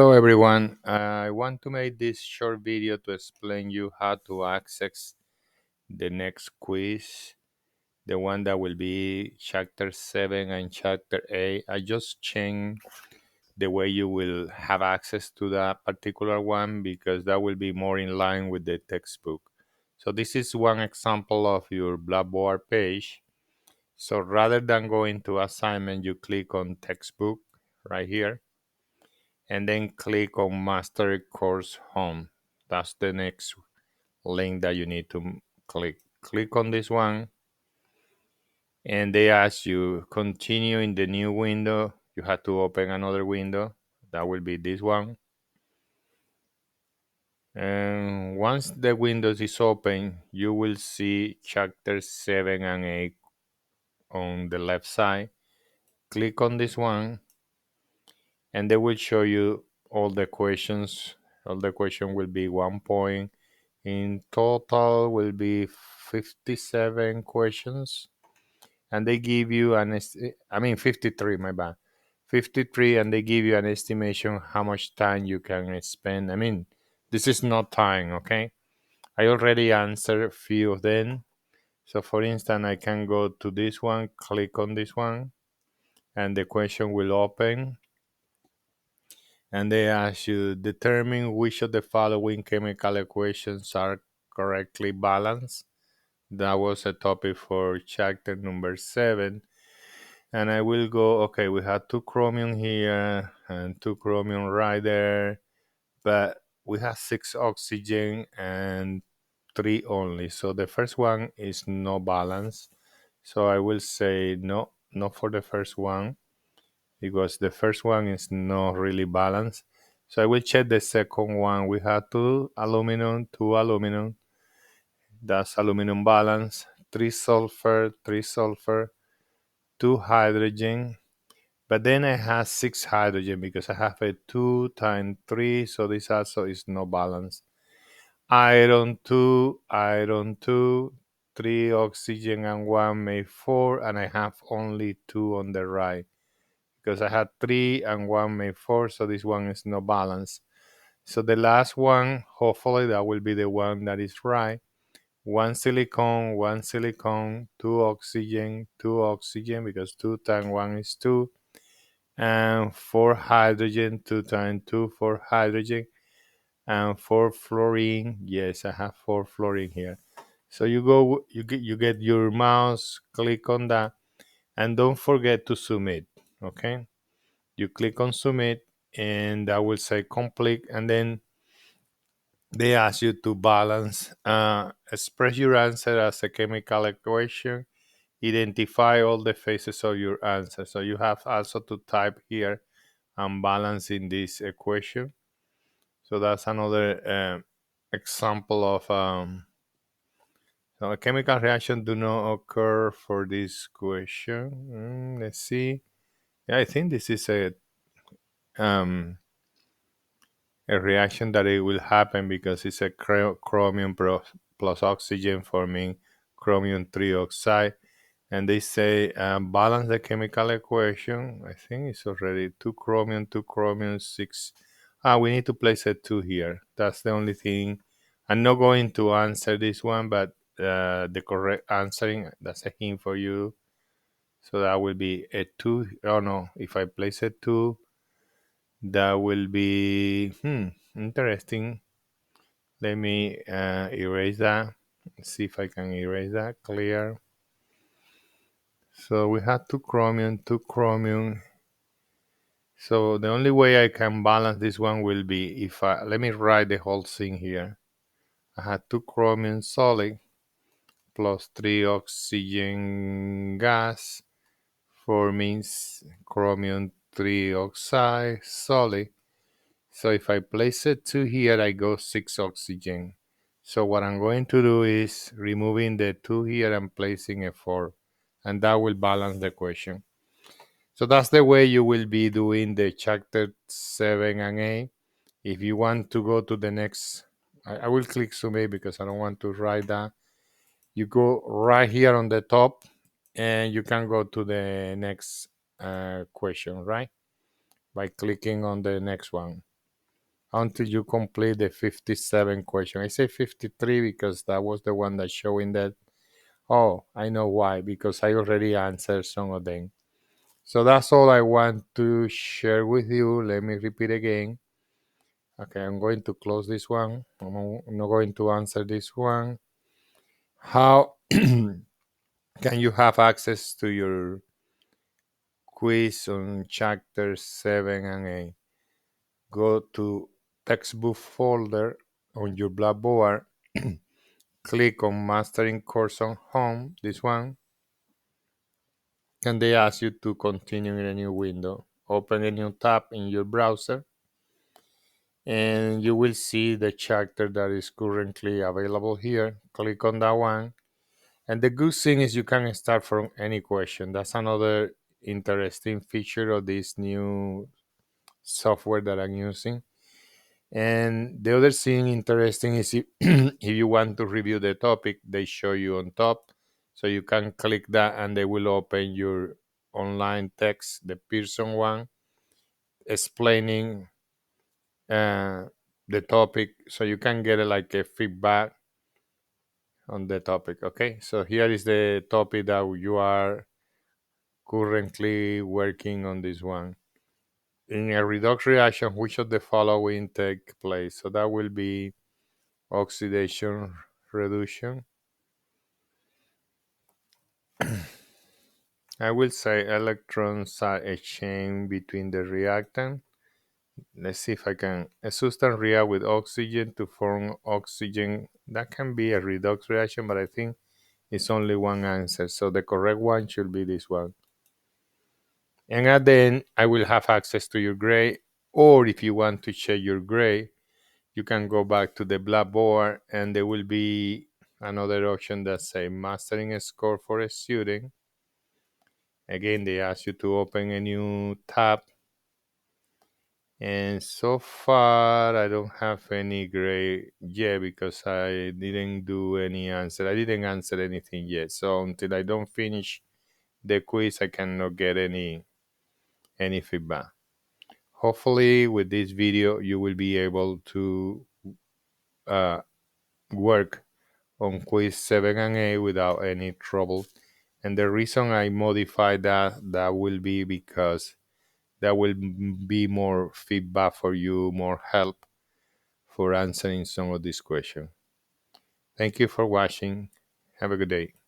Hello everyone, I want to make this short video to explain you how to access the next quiz, the one that will be chapter 7 and chapter 8. I just changed the way you will have access to that particular one because that will be more in line with the textbook. So this is one example of your Blackboard page. So rather than going to assignment, you click on textbook right here and then click on Master Course Home. That's the next link that you need to click. Click on this one, and they ask you continue in the new window. You have to open another window. That will be this one. And once the windows is open, you will see chapter 7 and 8 on the left side. Click on this one, and they will show you all the questions. All the question will be 1 point. In total will be 57 questions, and they give you 53, my bad. 53, and they give you an estimation how much time you can spend. This is not time, okay? I already answered a few of them. So for instance, I can go to this one, click on this one, and the question will open. And they ask you determine which of the following chemical equations are correctly balanced. That was a topic for chapter number 7. And I will go, okay, we have 2 chromium here and 2 chromium right there, but we have 6 oxygen and 3 only. So the first one is no balance. So I will say no, not for the first one, because the first one is not really balanced. So I will check the second one. We have 2 aluminum, 2 aluminum. That's aluminum balance, 3 sulfur, 3 sulfur, 2 hydrogen. But then I have 6 hydrogen because I have a 2 times 3, so this also is no balance. Iron 2, 3 oxygen and 1 make 4, and I have only 2 on the right because I had 3 and 1 make 4, so this one is no balance. So the last one, hopefully that will be the one that is right. 1 silicon, 2 oxygen, 2 oxygen, because 2 times 1 is 2, and 4 hydrogen, 2 times 2, 4 hydrogen, and 4 fluorine. Yes, I have 4 fluorine here. So you get your mouse, click on that, and don't forget to submit, okay? You click on submit, and that will say complete, and then they ask you to balance, express your answer as a chemical equation, identify all the phases of your answer. So you have also to type here and balance in this equation. So that's another example of so a chemical reaction do not occur for this question. Let's see. Yeah, I think this is um, a reaction that it will happen because it's a chromium plus oxygen forming chromium trioxide. And they say balance the chemical equation. I think it's already 2 chromium, 6. We need to place a 2 here. That's the only thing. I'm not going to answer this one, but the correct answering, that's a hint for you. So that will be a 2. Oh no, if I place a 2, that will be interesting. Let me erase that. See if I can erase that. Clear. So we have 2 chromium, 2 chromium. So the only way I can balance this one will be if let me write the whole thing here. I had 2 chromium solid plus 3 oxygen gas forming chromium trioxide solid. So if I place it 2 here, I go 6 oxygen. So what I'm going to do is removing the 2 here and placing a 4. And that will balance the equation. So that's the way you will be doing the chapter 7 and 8. If you want to go to the next, I will click submit because I don't want to write that. You go right here on the top and you can go to the next question, right? By clicking on the next one. until you complete the 57 question. I say 53 because that was the one that's showing that. Oh, I know why, because I already answered some of them. So that's all I want to share with you. Let me repeat again. Okay, I'm going to close this one. I'm not going to answer this one. How can you have access to your quiz on chapter 7 and 8? Go to textbook folder on your Blackboard. Click on Mastering Course on Home, this one, and they ask you to continue in a new window. Open a new tab in your browser, and you will see the chapter that is currently available here. Click on that one. And the good thing is you can start from any question. That's another interesting feature of this new software that I'm using. And the other thing interesting is if, if you want to review the topic, they show you on top. So you can click that and they will open your online text, the Pearson one, explaining the topic. So you can get like a feedback on the topic. Okay. So here is the topic that you are currently working on this one. In a redox reaction, which of the following take place? So that will be oxidation reduction. I will say electrons are exchanged between the reactant. Let's see if I can. A substance react with oxygen to form oxygen. That can be a redox reaction, but I think it's only one answer. So the correct one should be this one. And at the end, I will have access to your grade. Or if you want to check your grade, you can go back to the Blackboard and there will be another option that say mastering a score for a student. Again, they ask you to open a new tab. And so far, I don't have any grade yet because I didn't do any answer. I didn't answer anything yet. So until I don't finish the quiz, I cannot get any feedback. Hopefully, with this video, you will be able to work on quiz 7 and 8 without any trouble. And the reason I modified that will be because there will be more feedback for you, more help for answering some of these questions. Thank you for watching. Have a good day.